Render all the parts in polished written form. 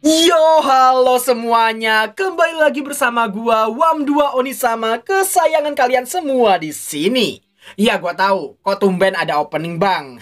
Yo, halo semuanya. Kembali lagi bersama gua Wam2 Onisama, kesayangan kalian semua di sini. Iya, gua tahu. Kok tumben ada opening, Bang?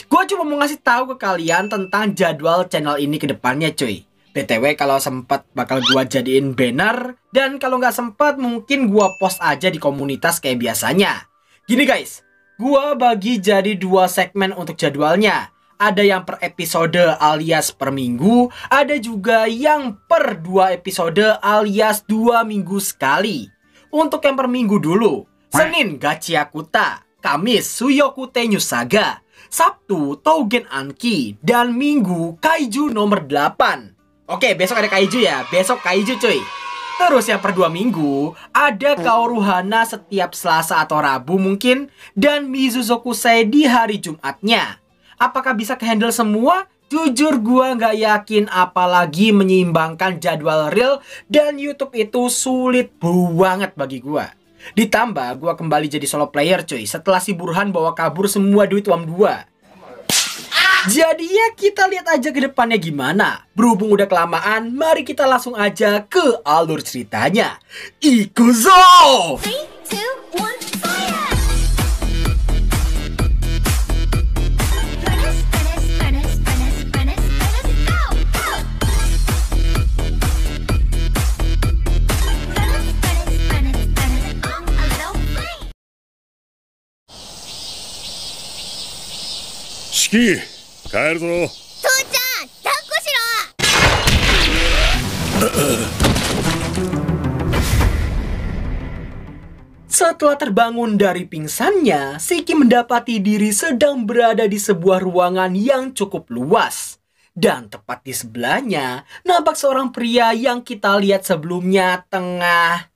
Gua cuma mau ngasih tahu ke kalian tentang jadwal channel ini ke depannya, cuy. BTW kalau sempat bakal gua jadiin banner, dan kalau nggak sempat mungkin gua post aja di komunitas kayak biasanya. Gini guys, gua bagi jadi 2 segmen untuk jadwalnya. Ada yang per episode alias per minggu, ada juga yang per 2 episode alias 2 minggu sekali. Untuk yang per minggu dulu, Senin Gachiakuta, Kamis Suyokute New Saga, Sabtu Tougen Anki, dan Minggu Kaiju nomor 8. Oke, besok ada Kaiju ya, besok Kaiju cuy. Terus yang per 2 minggu, ada Kaoruhana setiap Selasa atau Rabu mungkin, dan Mizuzokusei di hari Jumatnya. Apakah bisa kehandle semua? Jujur gua nggak yakin, apalagi menyeimbangkan jadwal real dan YouTube itu sulit banget bagi gua. Ditambah gua kembali jadi solo player cuy, setelah si Burhan bawa kabur semua duit Wam2. Jadi ya kita lihat aja ke depannya gimana. Berhubung udah kelamaan, mari kita langsung aja ke alur ceritanya. Ikuzo! 3, 2, 1, fire! Shiki, 帰るぞ。父ちゃん、抱っこしろ。 Setelah terbangun dari pingsannya, Shiki mendapati diri sedang berada di sebuah ruangan yang cukup luas. Dan tepat di sebelahnya, nampak seorang pria yang kita lihat sebelumnya tengah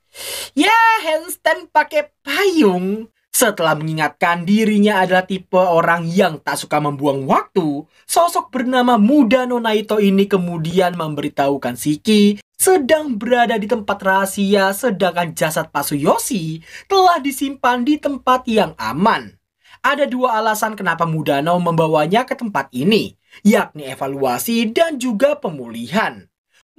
handstand pakai payung. Setelah mengingatkan dirinya adalah tipe orang yang tak suka membuang waktu, sosok bernama Mudano Naito ini kemudian memberitahukan Shiki sedang berada di tempat rahasia, sedangkan jasad Pasuyoshi telah disimpan di tempat yang aman. Ada 2 alasan kenapa Mudano membawanya ke tempat ini, yakni evaluasi dan juga pemulihan.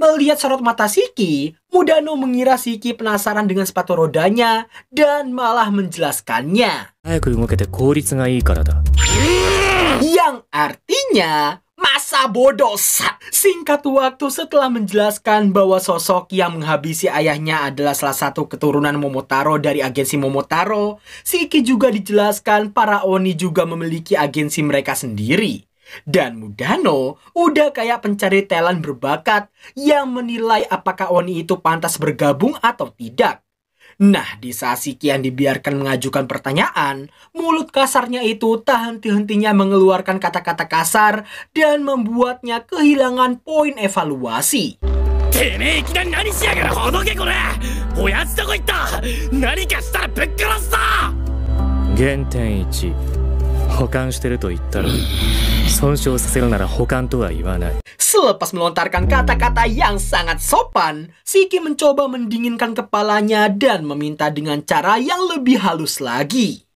Melihat sorot mata Shiki, Mudano mengira Shiki penasaran dengan sepatu rodanya dan malah menjelaskannya. Yang artinya masa bodoh. Singkat waktu setelah menjelaskan bahwa sosok yang menghabisi ayahnya adalah salah satu keturunan Momotaro dari agensi Momotaro, Shiki juga dijelaskan para Oni juga memiliki agensi mereka sendiri. Dan Mudano udah kayak pencari talent berbakat yang menilai apakah Oni itu pantas bergabung atau tidak. Nah, di saat Shiki yang dibiarkan mengajukan pertanyaan, mulut kasarnya itu tak henti-hentinya mengeluarkan kata-kata kasar dan membuatnya kehilangan poin evaluasi. Selepas melontarkan kata-kata yang sangat sopan, Shiki mencoba mendinginkan kepalanya dan meminta dengan cara yang lebih halus lagi.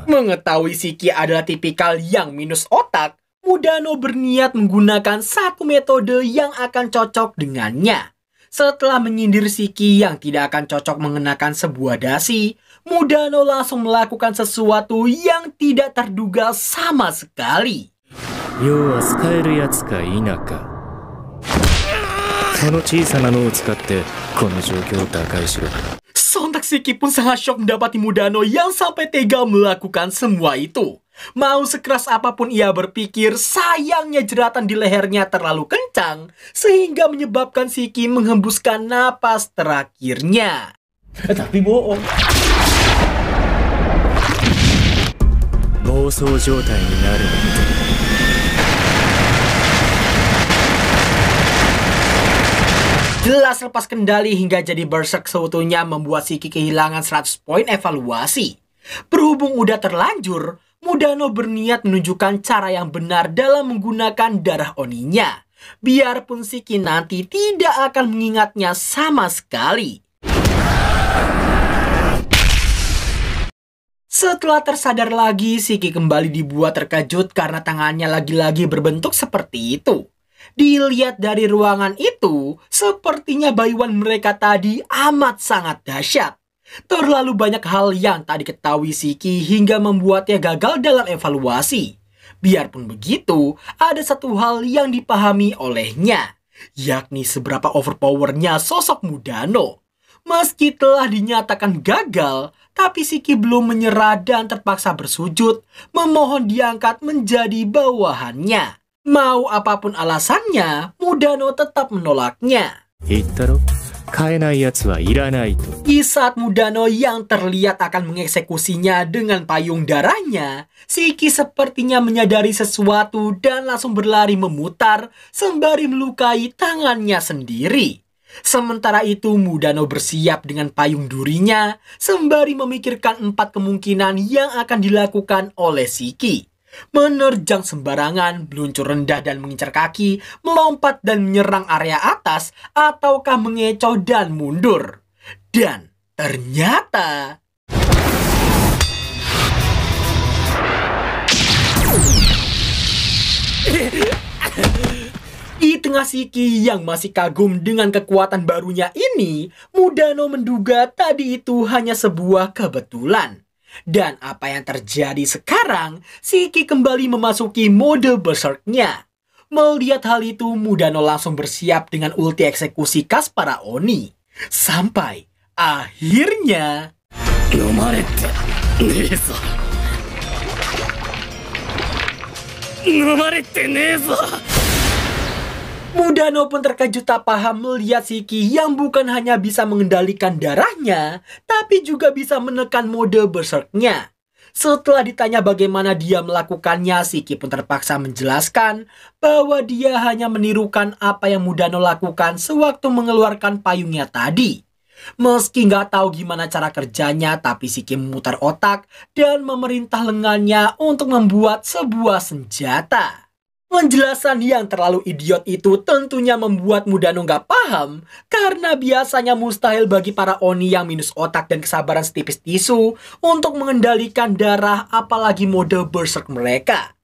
Mengetahui Shiki adalah tipikal yang minus otak, Mudano berniat menggunakan satu metode yang akan cocok dengannya. Setelah menyindir Shiki yang tidak akan cocok mengenakan sebuah dasi, Mudano langsung melakukan sesuatu yang tidak terduga sama sekali. Sontak Shiki pun sangat shock mendapati Mudano yang sampai tega melakukan semua itu. Mau sekeras apapun ia berpikir, sayangnya jeratan di lehernya terlalu kencang sehingga menyebabkan Shiki menghembuskan napas terakhirnya. Tapi bohong. Jelas lepas kendali hingga jadi berserk seutuhnya membuat Shiki kehilangan 100 poin evaluasi. Berhubung udah terlanjur, Mudano berniat menunjukkan cara yang benar dalam menggunakan darah Oninya. Biarpun Shiki nanti tidak akan mengingatnya sama sekali. Setelah tersadar lagi, Shiki kembali dibuat terkejut karena tangannya lagi-lagi berbentuk seperti itu. Dilihat dari ruangan itu, sepertinya bayuan mereka tadi amat sangat dahsyat. Terlalu banyak hal yang tak diketahui Shiki hingga membuatnya gagal dalam evaluasi. Biarpun begitu, ada satu hal yang dipahami olehnya, yakni seberapa overpowernya sosok Mudano. Meski telah dinyatakan gagal, tapi Shiki belum menyerah dan terpaksa bersujud, memohon diangkat menjadi bawahannya. Mau apapun alasannya, Mudano tetap menolaknya. 言ったろ買えないやつはいらないと Di saat Mudano yang terlihat akan mengeksekusinya dengan payung darahnya, Shiki sepertinya menyadari sesuatu dan langsung berlari memutar sembari melukai tangannya sendiri. Sementara itu Mudano bersiap dengan payung durinya sembari memikirkan 4 kemungkinan yang akan dilakukan oleh Shiki. Menerjang sembarangan, meluncur rendah dan mengincar kaki, melompat dan menyerang area atas, ataukah mengecoh dan mundur. Dan ternyata di tengah Shiki yang masih kagum dengan kekuatan barunya ini, Mudano menduga tadi itu hanya sebuah kebetulan. Dan apa yang terjadi sekarang, Shiki kembali memasuki mode berserknya. Melihat hal itu, Mudano langsung bersiap dengan ulti eksekusi khas para Oni. Sampai akhirnya... 飲まれてねえぞ飲まれてねえぞ Mudano pun terkejut tak paham melihat Shiki yang bukan hanya bisa mengendalikan darahnya, tapi juga bisa menekan mode berserknya. Setelah ditanya bagaimana dia melakukannya, Shiki pun terpaksa menjelaskan bahwa dia hanya menirukan apa yang Mudano lakukan sewaktu mengeluarkan payungnya tadi. Meski nggak tahu gimana cara kerjanya, tapi Shiki memutar otak dan memerintah lengannya untuk membuat sebuah senjata. Penjelasan yang terlalu idiot itu tentunya membuat Mudano nggak paham, karena biasanya mustahil bagi para Oni yang minus otak dan kesabaran setipis tisu untuk mengendalikan darah apalagi mode berserk mereka.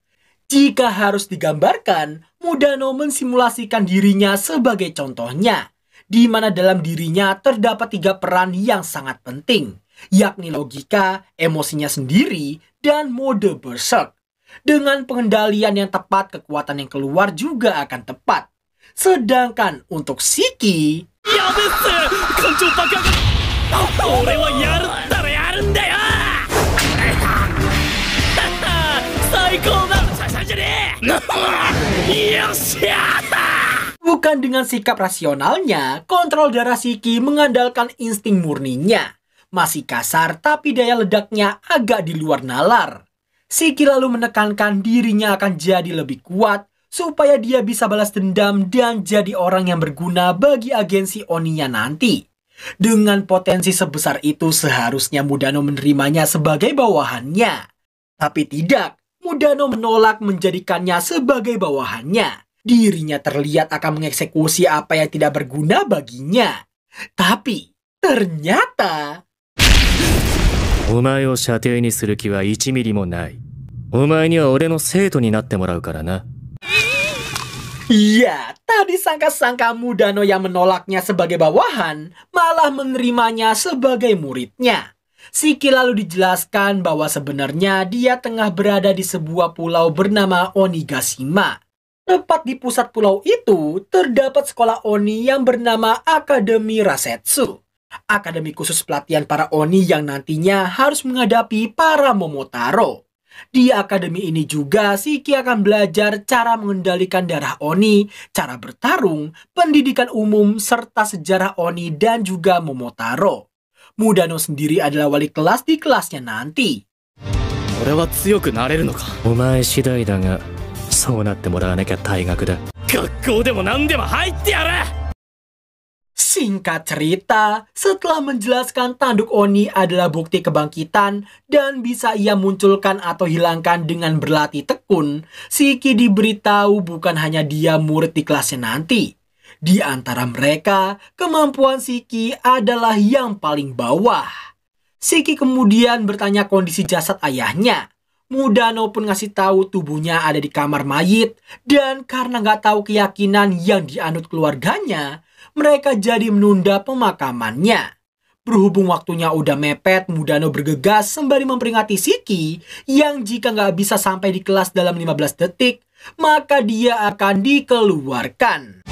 Jika harus digambarkan, Mudano mensimulasikan dirinya sebagai contohnya, di mana dalam dirinya terdapat 3 peran yang sangat penting, yakni logika, emosinya sendiri, dan mode berserk. Dengan pengendalian yang tepat, kekuatan yang keluar juga akan tepat. Sedangkan untuk Shiki... やべっす艦長爆破俺はやるったらやるんだよ最高ださじゃねえよっしゃ Bukan dengan sikap rasionalnya, kontrol darah Shiki mengandalkan insting murninya. Masih kasar tapi daya ledaknya agak di luar nalar. Shiki lalu menekankan dirinya akan jadi lebih kuat supaya dia bisa balas dendam dan jadi orang yang berguna bagi agensi Oninya nanti. Dengan potensi sebesar itu seharusnya Mudano menerimanya sebagai bawahannya. Tapi tidak, Mudano menolak menjadikannya sebagai bawahannya. Dirinya terlihat akan mengeksekusi apa yang tidak berguna baginya. Tapi ternyata... お前を射程にする気は1ミリもない。お前には俺の生徒になってもらうからな。 Ya, tadi sangka-sangka Mudano yang menolaknya sebagai bawahan, malah menerimanya sebagai muridnya. Shiki lalu dijelaskan bahwa sebenarnya dia tengah berada di sebuah pulau bernama Onigashima. Tepat di pusat pulau itu, terdapat sekolah Oni yang bernama Akademi Rasetsu. Akademi khusus pelatihan para Oni yang nantinya harus menghadapi para Momotaro. Di akademi ini juga Shiki akan belajar cara mengendalikan darah Oni, cara bertarung, pendidikan umum, serta sejarah Oni dan juga Momotaro. Mudano sendiri adalah wali kelas di kelasnya nanti. 俺は強くなれるのかお前次第だがそうなってもらわなきゃ退学だ学校でも何でも入ってやる Singkat cerita, setelah menjelaskan tanduk Oni adalah bukti kebangkitan dan bisa ia munculkan atau hilangkan dengan berlatih tekun, Shiki diberitahu bukan hanya dia murid di kelasnya nanti. Di antara mereka, kemampuan Shiki adalah yang paling bawah. Shiki kemudian bertanya kondisi jasad ayahnya. Mudano pun ngasih tahu tubuhnya ada di kamar mayit, dan karena nggak tahu keyakinan yang dianut keluarganya, mereka jadi menunda pemakamannya. Berhubung waktunya udah mepet, Mudano bergegas sembari memperingati Shiki yang jika nggak bisa sampai di kelas dalam 15 detik, maka dia akan dikeluarkan.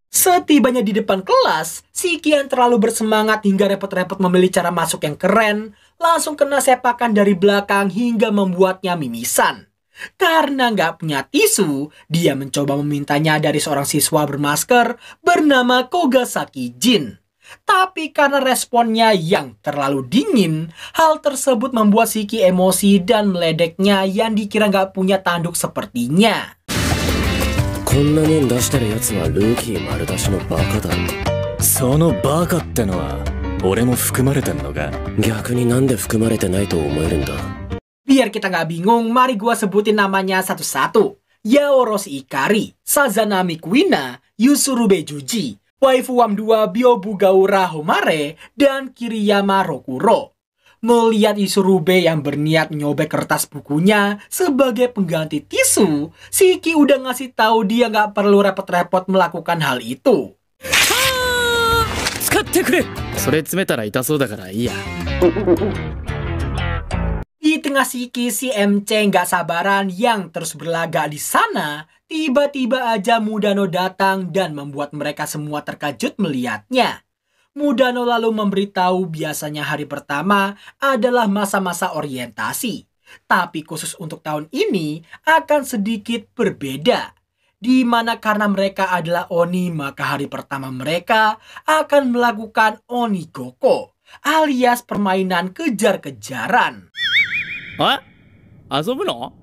Setibanya di depan kelas, Shiki yang terlalu bersemangat hingga repot-repot memilih cara masuk yang keren, langsung kena sepakan dari belakang hingga membuatnya mimisan. Karena nggak punya tisu, dia mencoba memintanya dari seorang siswa bermasker bernama Kogasaki Jin. Tapi karena responnya yang terlalu dingin, hal tersebut membuat Shiki emosi dan meledeknya yang dikira nggak punya tanduk sepertinya. こんなもん出してるやつはルーキー丸出しのバカだろ。そのバカってのは俺も含まれてんのか。逆になんで含まれてないと思えるんだ。 Biar kita nggak bingung, mari gua sebutin namanya satu-satu. Yaoroshi Ikari, Sazanami Kuina, Yusurube Juji, Waifu Wam 2 Byobugaura Homare, dan Kiriyama Rokuro. Melihat Yusurube yang berniat nyobek kertas bukunya sebagai pengganti tisu, Shiki udah ngasih tahu dia nggak perlu repot-repot melakukan hal itu. 使ってくれ。それ詰めたら痛そうだからいいや。 Di tengah Shiki, si MC nggak sabaran yang terus berlagak di sana, tiba-tiba aja Mudano datang dan membuat mereka semua terkejut melihatnya. Mudano lalu memberitahu biasanya hari pertama adalah masa-masa orientasi. Tapi khusus untuk tahun ini akan sedikit berbeda. Di mana karena mereka adalah Oni, maka hari pertama mereka akan melakukan Onigoko, alias permainan kejar-kejaran. あ、遊ぶの?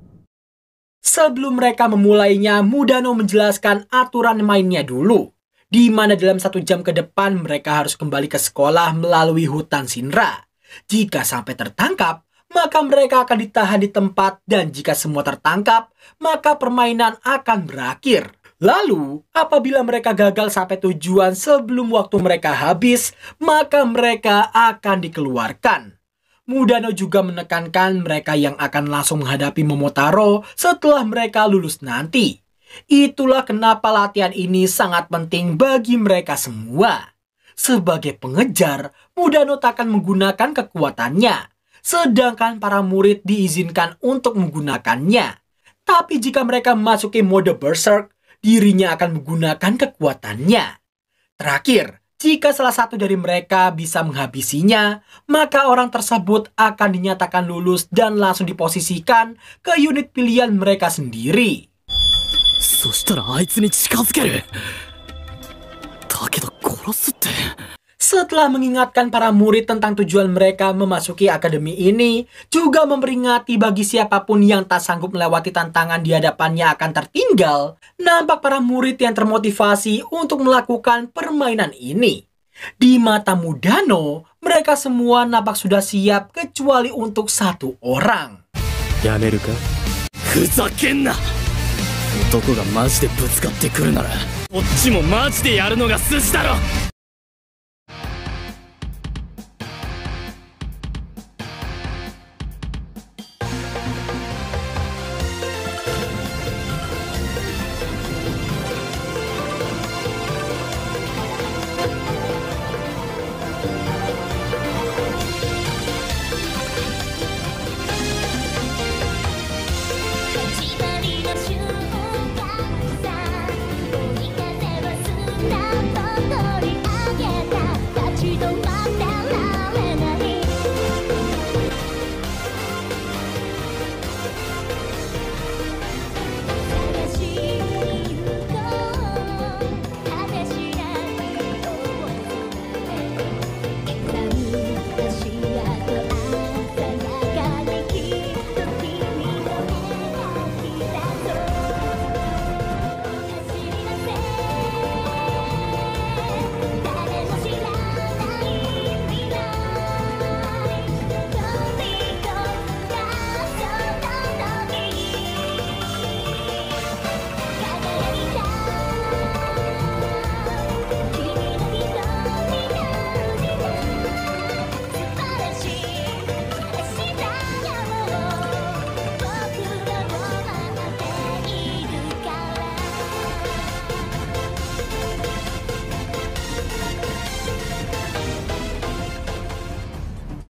Sebelum mereka memulainya, Mudano menjelaskan aturan mainnya dulu. Di mana dalam 1 jam ke depan mereka harus kembali ke sekolah melalui hutan Shinra. Jika sampai tertangkap, maka mereka akan ditahan di tempat, dan jika semua tertangkap, maka permainan akan berakhir. Lalu, apabila mereka gagal sampai tujuan sebelum waktu mereka habis, maka mereka akan dikeluarkan. Mudano juga menekankan mereka yang akan langsung menghadapi Momotaro setelah mereka lulus nanti. Itulah kenapa latihan ini sangat penting bagi mereka semua. Sebagai pengejar, Mudano tak akan menggunakan kekuatannya, sedangkan para murid diizinkan untuk menggunakannya. Tapi jika mereka memasuki mode Berserk, dirinya akan menggunakan kekuatannya. Terakhir, jika salah satu dari mereka bisa menghabisinya, maka orang tersebut akan dinyatakan lulus dan langsung diposisikan ke unit pilihan mereka sendiri. そしたらあいつに近づける。だけど殺すって。 Setelah mengingatkan para murid tentang tujuan mereka memasuki akademi ini, juga memperingati bagi siapapun yang tak sanggup melewati tantangan di hadapannya akan tertinggal, nampak para murid yang termotivasi untuk melakukan permainan ini. Di mata Mudano, mereka semua nampak sudah siap kecuali untuk 1 orang. やめるか。ふざけんな。男がマジでぶつかってくるなら、こっちもマジでやるのが筋だろ。